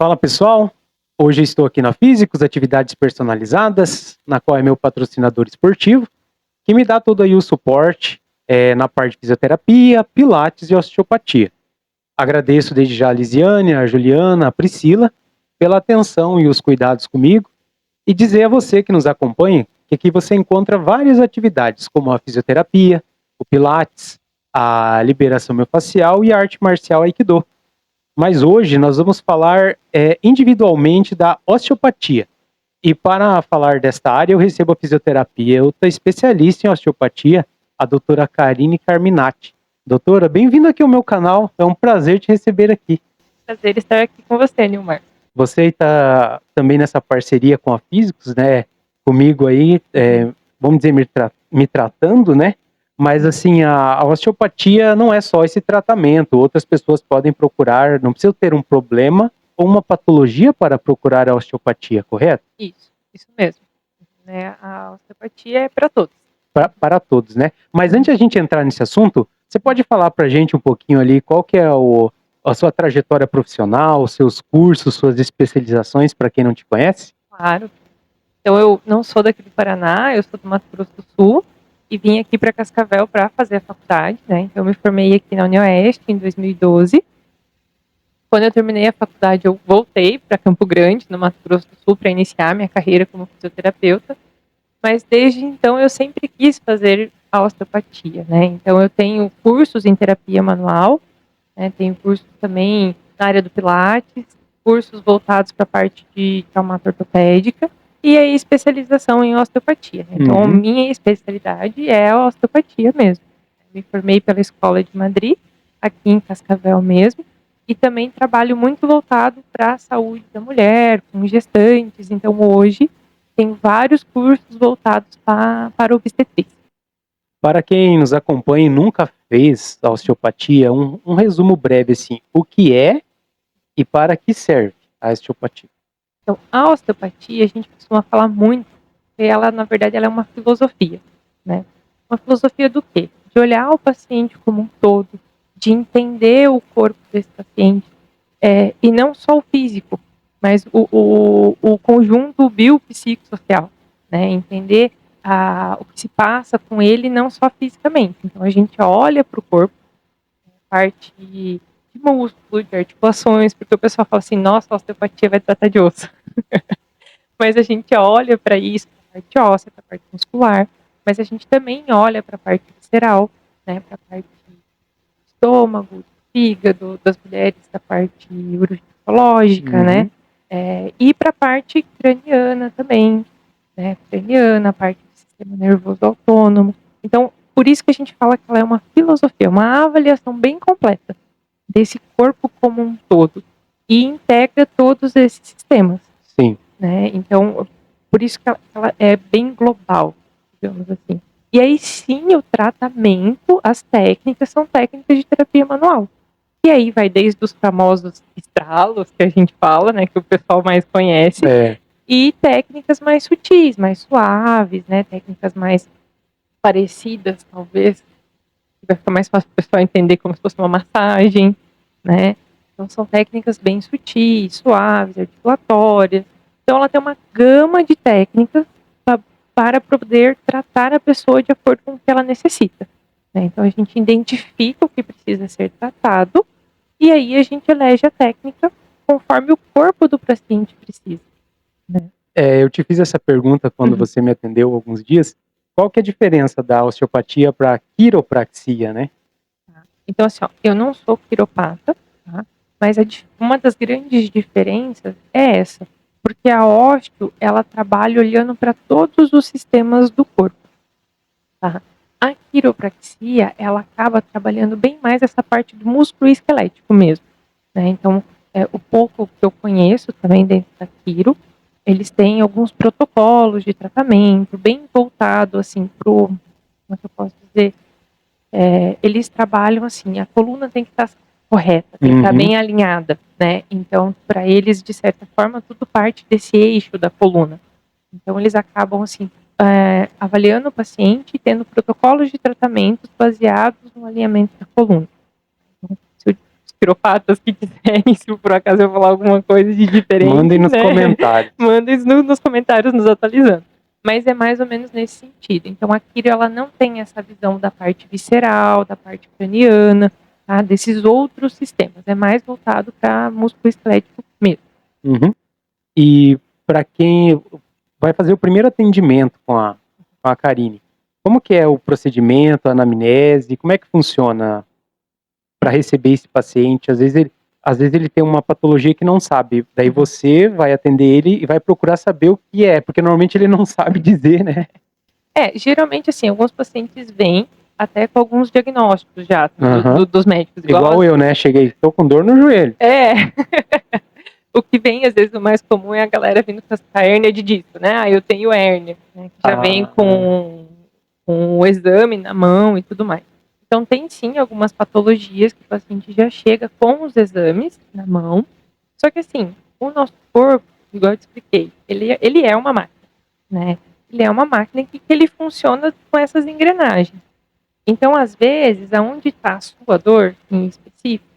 Fala pessoal, hoje estou aqui na Físicos, atividades personalizadas, na qual é meu patrocinador esportivo, que me dá todo aí o suporte na parte de fisioterapia, pilates e osteopatia. Agradeço desde já a Lisiane, a Juliana, a Priscila, pela atenção e os cuidados comigo, e dizer a você que nos acompanha que aqui você encontra várias atividades, como a fisioterapia, o pilates, a liberação miofascial e a arte marcial Aikido. Mas hoje nós vamos falar individualmente da osteopatia. E para falar desta área, eu recebo a fisioterapeuta especialista em osteopatia, a doutora Karine Carminati. Doutora, bem-vinda aqui ao meu canal, é um prazer te receber aqui. Prazer estar aqui com você, Nilmar. Você está também nessa parceria com a Físicos, né? Comigo aí, vamos dizer, me tratando, né? Mas assim, a osteopatia não é só esse tratamento. Outras pessoas podem procurar, não precisa ter um problema ou uma patologia para procurar a osteopatia, correto? Isso mesmo. Né? A osteopatia é para todos. Para todos, né? Mas antes de a gente entrar nesse assunto, você pode falar para a gente um pouquinho ali qual que é a sua trajetória profissional, seus cursos, suas especializações, para quem não te conhece? Claro. Então, eu não sou daqui do Paraná, eu sou do Mato Grosso do Sul e vim aqui para Cascavel para fazer a faculdade, né? Então, eu me formei aqui na UniOeste em 2012. Quando eu terminei a faculdade, eu voltei para Campo Grande, no Mato Grosso do Sul, para iniciar minha carreira como fisioterapeuta. Mas desde então eu sempre quis fazer a osteopatia, né? Então, eu tenho cursos em terapia manual, né? Tenho cursos também na área do Pilates, cursos voltados para a parte de traumato-ortopédica e aí especialização em osteopatia. Então, minha especialidade é a osteopatia mesmo. Me formei pela Escola de Madrid, aqui em Cascavel mesmo, e também trabalho muito voltado para a saúde da mulher, com gestantes. Então, hoje, tenho vários cursos voltados para obstetrícia. Para quem nos acompanha e nunca fez a osteopatia, um resumo breve assim, o que é e para que serve a osteopatia? Então, a osteopatia, a gente costuma falar muito, que ela, na verdade, ela é uma filosofia, né? Uma filosofia do quê? De olhar o paciente como um todo, de entender o corpo desse paciente, e não só o físico, mas o conjunto biopsicossocial, né? Entender o que se passa com ele, não só fisicamente. Então, a gente olha para o corpo, parte de músculo, de articulações, porque o pessoal fala assim, nossa, a osteopatia vai tratar de osso. Mas a gente olha para isso, para a parte óssea, para a parte muscular, mas a gente também olha para a parte visceral, né, para a parte do estômago, do fígado, das mulheres, da parte uroginecológica, né, e para a parte craniana também, né, craniana, a parte do sistema nervoso autônomo. Então, por isso que a gente fala que ela é uma filosofia, uma avaliação bem completa desse corpo como um todo e integra todos esses sistemas. Sim. Né? Então, por isso que ela é bem global, digamos assim. E aí sim, o tratamento, as técnicas são técnicas de terapia manual. E aí vai desde os famosos estralos, que a gente fala, né, que o pessoal mais conhece, e técnicas mais sutis, mais suaves, né, técnicas mais parecidas, talvez, vai ficar mais fácil para o pessoal entender como se fosse uma massagem, né? Então, são técnicas bem sutis, suaves, articulatórias. Então, ela tem uma gama de técnicas para poder tratar a pessoa de acordo com o que ela necessita, né? Então, a gente identifica o que precisa ser tratado e aí a gente elege a técnica conforme o corpo do paciente precisa, né? Eu te fiz essa pergunta quando você me atendeu há alguns dias. Qual que é a diferença da osteopatia para a quiropraxia, né? Então, assim, ó, eu não sou quiropata, tá? Mas uma das grandes diferenças é essa, porque a osteo, ela trabalha olhando para todos os sistemas do corpo, tá? A quiropraxia, ela acaba trabalhando bem mais essa parte do músculo esquelético mesmo, né? Então, o pouco que eu conheço também dentro da quiro, eles têm alguns protocolos de tratamento bem voltado, assim, como é que eu posso dizer? Eles trabalham assim, a coluna tem que estar correta, tem que estar bem alinhada, né? Então, para eles, de certa forma, tudo parte desse eixo da coluna. Então, eles acabam, assim, avaliando o paciente e tendo protocolos de tratamento baseados no alinhamento da coluna. Então, se o quiropatas que quiserem, se por acaso eu falar alguma coisa de diferente, Mandem nos né? comentários. Mandem nos comentários nos atualizando. Mas é mais ou menos nesse sentido. Então a Quiro, ela não tem essa visão da parte visceral, da parte craniana, tá? Desses outros sistemas. É mais voltado para músculo esquelético mesmo. Uhum. E para quem vai fazer o primeiro atendimento com a Karine, como que é o procedimento, a anamnese, como é que funciona para receber esse paciente? Às vezes ele tem uma patologia que não sabe, daí você vai atender ele e vai procurar saber o que é, porque normalmente ele não sabe dizer, né? Geralmente, assim, alguns pacientes vêm até com alguns diagnósticos já Uhum. dos médicos. Igual eu, né? Cheguei, tô com dor no joelho. O que vem, às vezes, o mais comum é a galera vindo com a hérnia de disco, né? Ah, eu tenho hérnia, né? Que já vem com o exame na mão e tudo mais. Então, tem sim algumas patologias que o paciente já chega com os exames na mão. Só que, assim, o nosso corpo, igual eu te expliquei, ele é uma máquina, né? Ele é uma máquina que ele funciona com essas engrenagens. Então, às vezes, aonde está a sua dor, em específico,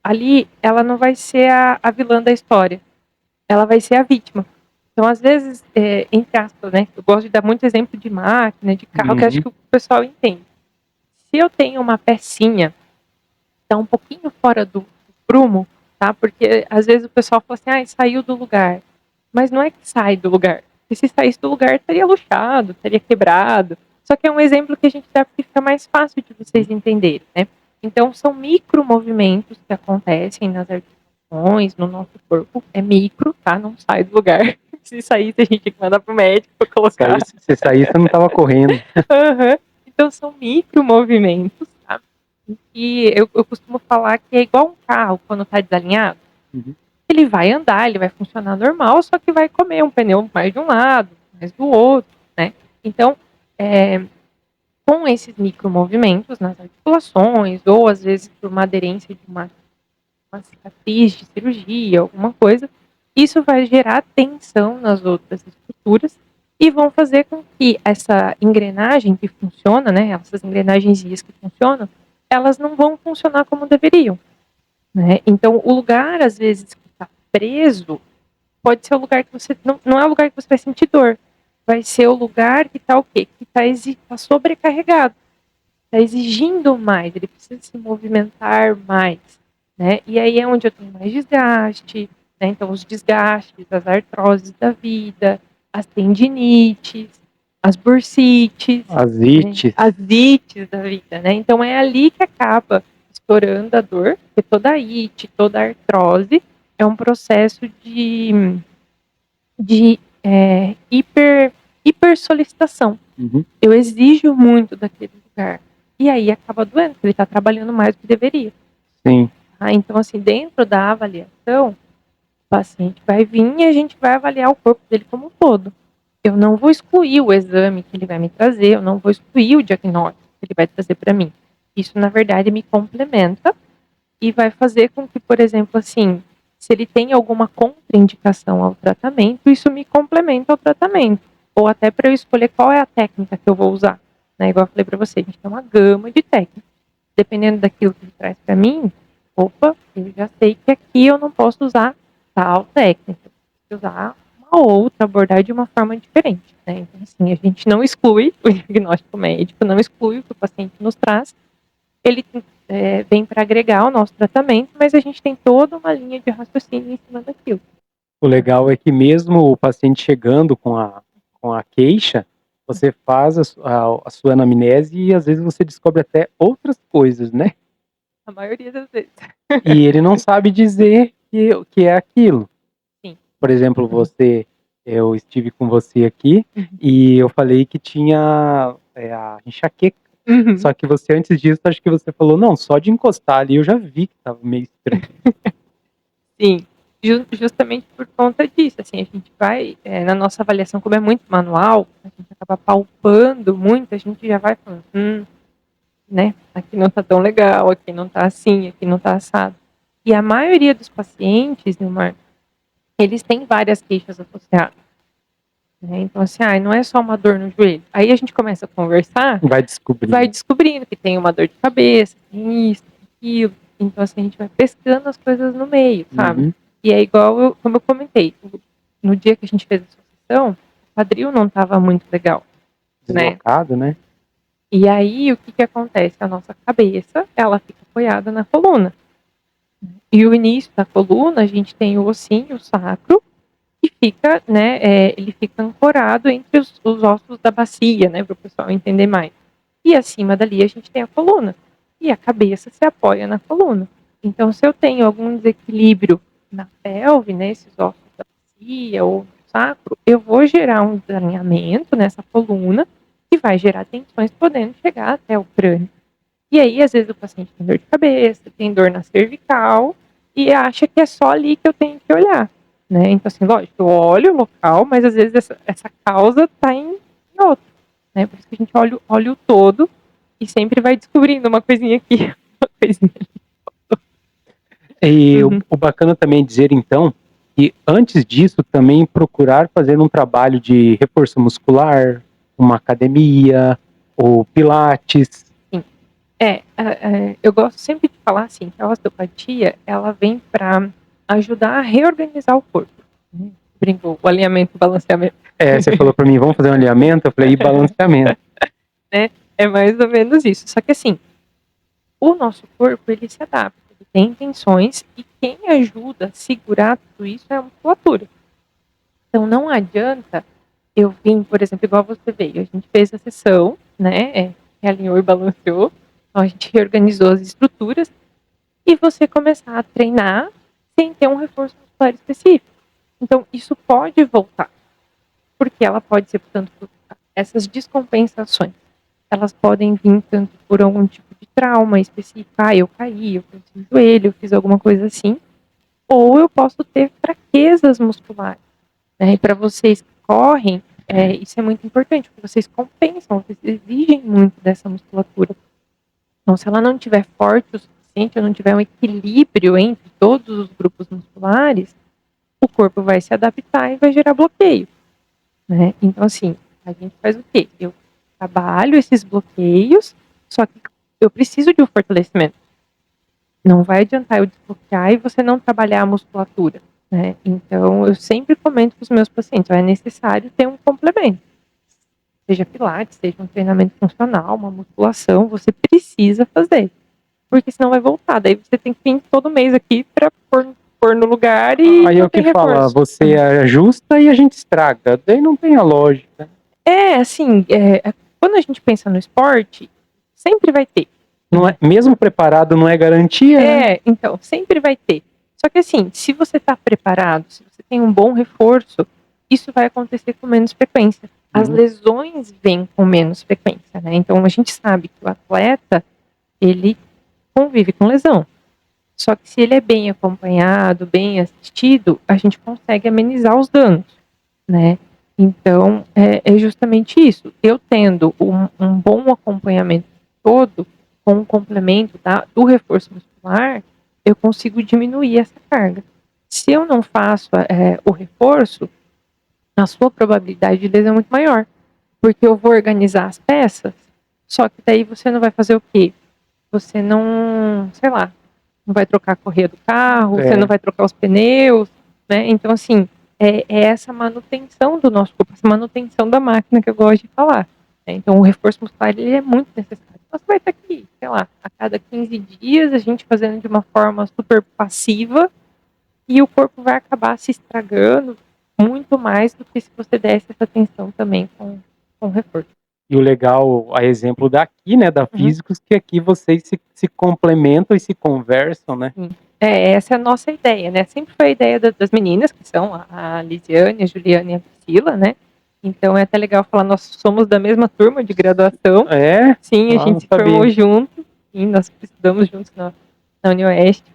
ali ela não vai ser a vilã da história, ela vai ser a vítima. Então, às vezes, entre aspas, né? Eu gosto de dar muito exemplo de máquina, de carro, que acho que o pessoal entende. Se eu tenho uma pecinha que está um pouquinho fora do prumo, tá? Porque às vezes o pessoal fala assim, saiu do lugar. Mas não é que sai do lugar. Porque se saísse do lugar, estaria luxado, estaria quebrado. Só que é um exemplo que a gente dá porque fica mais fácil de vocês entenderem, né? Então, são micromovimentos que acontecem nas articulações, no nosso corpo. É micro, tá? Não sai do lugar. Se saísse, a gente tinha que mandar pro médico para colocar. Se saísse, você não tava correndo. Uhum. Então, são micromovimentos, tá? E eu costumo falar que é igual um carro quando tá desalinhado. Uhum. Ele vai andar, ele vai funcionar normal, só que vai comer um pneu mais de um lado, mais do outro, né? Então, com esses micromovimentos nas articulações, ou às vezes por uma aderência de uma cicatriz de cirurgia, alguma coisa, isso vai gerar tensão nas outras estruturas e vão fazer com que essa engrenagem que funciona, né, essas engrenagenzinhas que funcionam, elas não vão funcionar como deveriam, né? Então, o lugar, às vezes, que está preso, pode ser o lugar que você, não é o lugar que você vai sentir dor, vai ser o lugar que está o quê? Que está sobrecarregado, está exigindo mais, ele precisa se movimentar mais, né? E aí é onde eu tenho mais desgaste, né? Então, os desgastes, as artroses da vida, as tendinites, as bursites, as ites, né? As ites da vida, né? Então, é ali que acaba estourando a dor, porque toda ite, toda artrose é um processo de hipersolicitação. Uhum. Eu exijo muito daquele lugar. E aí acaba doendo, porque ele está trabalhando mais do que deveria. Sim. Então, assim, dentro da avaliação, o paciente vai vir e a gente vai avaliar o corpo dele como um todo. Eu não vou excluir o exame que ele vai me trazer, eu não vou excluir o diagnóstico que ele vai trazer para mim. Isso, na verdade, me complementa e vai fazer com que, por exemplo, assim, se ele tem alguma contraindicação ao tratamento, isso me complementa ao tratamento. Ou até para eu escolher qual é a técnica que eu vou usar. Né? Igual eu falei para você, a gente tem uma gama de técnicas. Dependendo daquilo que ele traz para mim, eu já sei que aqui eu não posso usar tal técnica. Eu preciso usar uma outra, abordar de uma forma diferente. Né? Então, assim, a gente não exclui o diagnóstico médico, não exclui o que o paciente nos traz. Ele vem para agregar o nosso tratamento, mas a gente tem toda uma linha de raciocínio em cima daquilo. O legal é que mesmo o paciente chegando com a queixa, você faz a sua anamnese e às vezes você descobre até outras coisas, né? A maioria das vezes. E ele não sabe dizer que é aquilo. Sim. Por exemplo, eu estive com você aqui e eu falei que tinha a enxaqueca. Uhum. Só que você, antes disso, acho que você falou, não, só de encostar ali eu já vi que tava meio estranho. Sim, justamente por conta disso, assim, a gente vai, na nossa avaliação, como é muito manual, a gente acaba palpando muito, a gente já vai falando, né, aqui não tá tão legal, aqui não tá assim, aqui não tá assado. E a maioria dos pacientes, Nilmar, eles têm várias queixas associadas. Né? Então, assim, não é só uma dor no joelho. Aí a gente começa a conversar, vai descobrindo que tem uma dor de cabeça, tem isso, tem aquilo, Então, assim, a gente vai pescando as coisas no meio, sabe? Uhum. E é igual, como eu comentei, no dia que a gente fez a associação, o quadril não estava muito legal, né? Deslocado, né? E aí, o que que acontece? A nossa cabeça, ela fica apoiada na coluna. E o início da coluna, a gente tem o ossinho sacro, que fica, né, ele fica ancorado entre os ossos da bacia, né, para o pessoal entender mais. E acima dali a gente tem a coluna. E a cabeça se apoia na coluna. Então, se eu tenho algum desequilíbrio na pelve, né, esses ossos da bacia ou do sacro, eu vou gerar um desalinhamento nessa coluna que vai gerar tensões podendo chegar até o crânio. E aí, às vezes, o paciente tem dor de cabeça, tem dor na cervical e acha que é só ali que eu tenho que olhar, né? Então, assim, lógico, eu olho o local, mas às vezes essa causa está em outro, né? Por isso que a gente olha o todo e sempre vai descobrindo uma coisinha aqui, uma coisinha ali. E Uhum. o bacana também é dizer, então, que antes disso também procurar fazer um trabalho de reforço muscular, uma academia, ou pilates. Eu gosto sempre de falar assim, que a osteopatia, ela vem para ajudar a reorganizar o corpo. Brincou, o alinhamento, o balanceamento. Você falou para mim, vamos fazer um alinhamento? Eu falei, e balanceamento. É mais ou menos isso. Só que assim, o nosso corpo, ele se adapta, ele tem tensões e quem ajuda a segurar tudo isso é a musculatura. Então não adianta eu vim, por exemplo, igual você veio, a gente fez a sessão, né, realinhou e balanceou, então a gente reorganizou as estruturas e você começar a treinar sem ter um reforço muscular específico. Então isso pode voltar, porque ela pode ser, portanto, essas descompensações. Elas podem vir tanto por algum tipo de trauma específico, eu caí, eu torci o joelho, eu fiz alguma coisa assim, ou eu posso ter fraquezas musculares, né? E para vocês que correm, isso é muito importante, porque vocês compensam, vocês exigem muito dessa musculatura. Então, se ela não estiver forte o suficiente, ou não tiver um equilíbrio entre todos os grupos musculares, o corpo vai se adaptar e vai gerar bloqueio, né? Então, assim, a gente faz o quê? Eu trabalho esses bloqueios, só que eu preciso de um fortalecimento. Não vai adiantar eu desbloquear e você não trabalhar a musculatura, né? Então, eu sempre comento com os meus pacientes, é necessário ter um complemento. Seja pilates, seja um treinamento funcional, uma musculação, você precisa fazer. Porque senão vai voltar. Daí você tem que vir todo mês aqui para pôr no lugar e Aí é não o tem que fala, reforço. você ajusta e a gente estraga. Daí não tem a lógica. Assim, quando a gente pensa no esporte, sempre vai ter. Não é, mesmo preparado não é garantia, né? Então, sempre vai ter. Só que assim, se você está preparado, se você tem um bom reforço, isso vai acontecer com menos frequência. As lesões vêm com menos frequência, né? Então, a gente sabe que o atleta, ele convive com lesão. Só que se ele é bem acompanhado, bem assistido, a gente consegue amenizar os danos, né? Então, é justamente isso. Eu tendo um bom acompanhamento todo, com um complemento do reforço muscular, eu consigo diminuir essa carga. Se eu não faço o reforço, a sua probabilidade de lesão é muito maior, porque eu vou organizar as peças, só que daí você não vai fazer o quê? Você não, sei lá, não vai trocar a correia do carro, você não vai trocar os pneus, né? Então, assim, é essa manutenção do nosso corpo, essa manutenção da máquina que eu gosto de falar, né? Então, o reforço muscular, ele é muito necessário. Então, você vai estar aqui, sei lá, a cada 15 dias, a gente fazendo de uma forma super passiva e o corpo vai acabar se estragando muito mais do que se você desse essa atenção também com reforço. E o legal, a exemplo daqui, né, da Físicos, que aqui vocês se complementam e se conversam, né? Sim. Essa é a nossa ideia, né? Sempre foi a ideia das meninas, que são a Lisiane, a Juliana e a Priscila, né? Então é até legal falar, nós somos da mesma turma de graduação. É? Sim, a gente se formou junto, e nós estudamos juntos na UniOeste.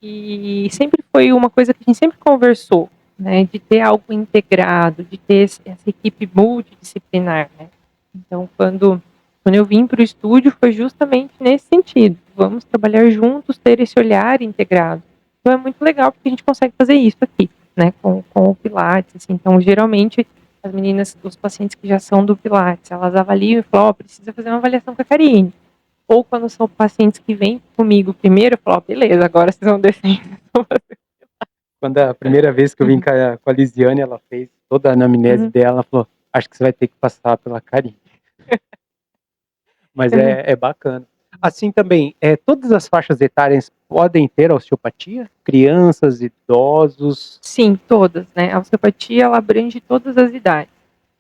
E sempre foi uma coisa que a gente sempre conversou, né? De ter algo integrado, de ter essa equipe multidisciplinar, né? Então, quando eu vim para o estúdio, foi justamente nesse sentido. Vamos trabalhar juntos, ter esse olhar integrado. Então, é muito legal, porque a gente consegue fazer isso aqui, né, com o Pilates. Assim. Então, geralmente, as meninas, os pacientes que já são do Pilates, elas avaliam e falam, precisa fazer uma avaliação com a Karine. Ou quando são pacientes que vêm comigo primeiro, eu falo, ó, beleza, agora vocês vão descer. Quando a primeira vez que eu vim com a Lisiane, ela fez toda a anamnese dela, ela falou, acho que você vai ter que passar pela Karine. Mas é bacana. Assim também, todas as faixas etárias podem ter osteopatia? Crianças, idosos? Sim, todas, né? A osteopatia, ela abrange todas as idades.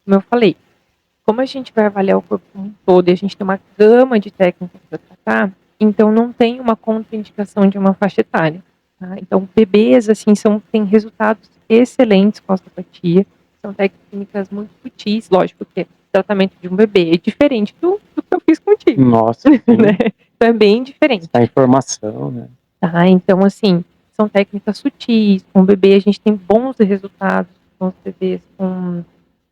Como eu falei, como a gente vai avaliar o corpo como um todo e a gente tem uma gama de técnicas para tratar, então não tem uma contraindicação de uma faixa etária. Tá? Então, bebês, assim, têm resultados excelentes com a osteopatia, são técnicas muito sutis, lógico que o tratamento de um bebê é diferente do que eu fiz contigo. Nossa, sim. Né? Então é bem diferente. A informação, né? Tá? Então, assim, são técnicas sutis, com o bebê a gente tem bons resultados com os bebês com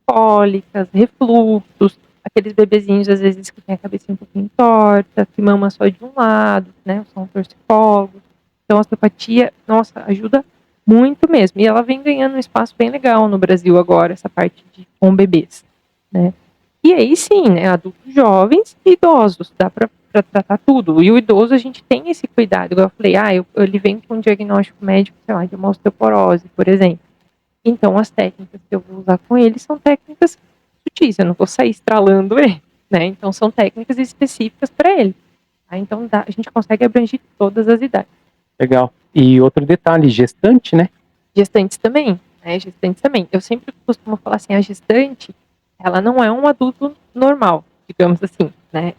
cólicas, refluxos, aqueles bebezinhos às vezes que tem a cabecinha um pouquinho torta, que mama só de um lado, né, são torcicólogos. Então a osteopatia, nossa, ajuda muito mesmo, e ela vem ganhando um espaço bem legal no Brasil agora, essa parte com bebês, né. E aí sim, né, adultos jovens e idosos, dá para tratar tudo, e o idoso a gente tem esse cuidado, igual eu falei, ele vem com um diagnóstico médico, sei lá, de uma osteoporose, por exemplo. Então, as técnicas que eu vou usar com ele são técnicas sutis, eu não vou sair estralando ele, né? Então, são técnicas específicas para ele. Tá? Então, a gente consegue abranger todas as idades. Legal. E outro detalhe, gestante, né? Gestantes também, né? Gestantes também. Eu sempre costumo falar assim, a gestante, ela não é um adulto normal, digamos assim, né?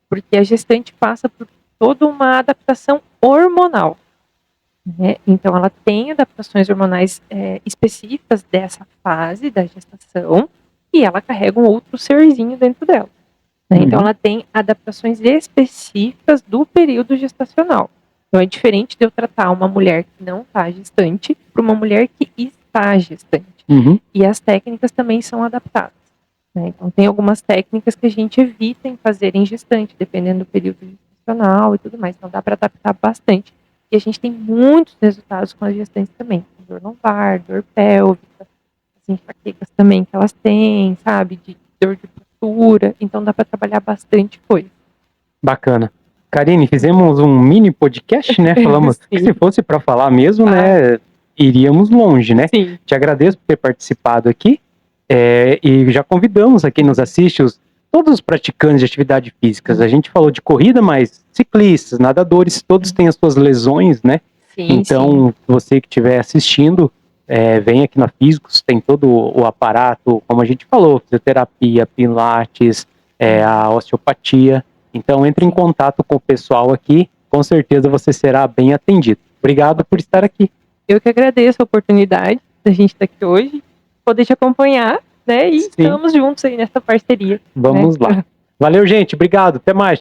Porque a gestante passa por toda uma adaptação hormonal. Né? Então, ela tem adaptações hormonais específicas dessa fase da gestação e ela carrega um outro serzinho dentro dela. Né? Então, ela tem adaptações específicas do período gestacional. Então, é diferente de eu tratar uma mulher que não está gestante para uma mulher que está gestante. E as técnicas também são adaptadas. Né? Então, tem algumas técnicas que a gente evita em fazer em gestante, dependendo do período gestacional e tudo mais. Então, dá para adaptar bastante. E a gente tem muitos resultados com as gestantes também. Dor lombar, dor pélvica, as enxaquecas também que elas têm, sabe? De dor de postura. Então dá para trabalhar bastante coisa. Bacana. Karine, fizemos um mini podcast, né? Falamos que se fosse para falar mesmo, né? Iríamos longe, né? Sim. Te agradeço por ter participado aqui. E já convidamos a quem nos assiste, todos os praticantes de atividade física. A gente falou de corrida, mas ciclistas, nadadores, todos têm as suas lesões, né? Sim, então, você que estiver assistindo, vem aqui na Físicos, tem todo o aparato, como a gente falou, fisioterapia, pilates, a osteopatia. Então, entre em contato com o pessoal aqui, com certeza você será bem atendido. Obrigado por estar aqui. Eu que agradeço a oportunidade da gente estar aqui hoje, poder te acompanhar, né? E estamos juntos aí nessa parceria. Vamos lá. Valeu, gente. Obrigado. Até mais.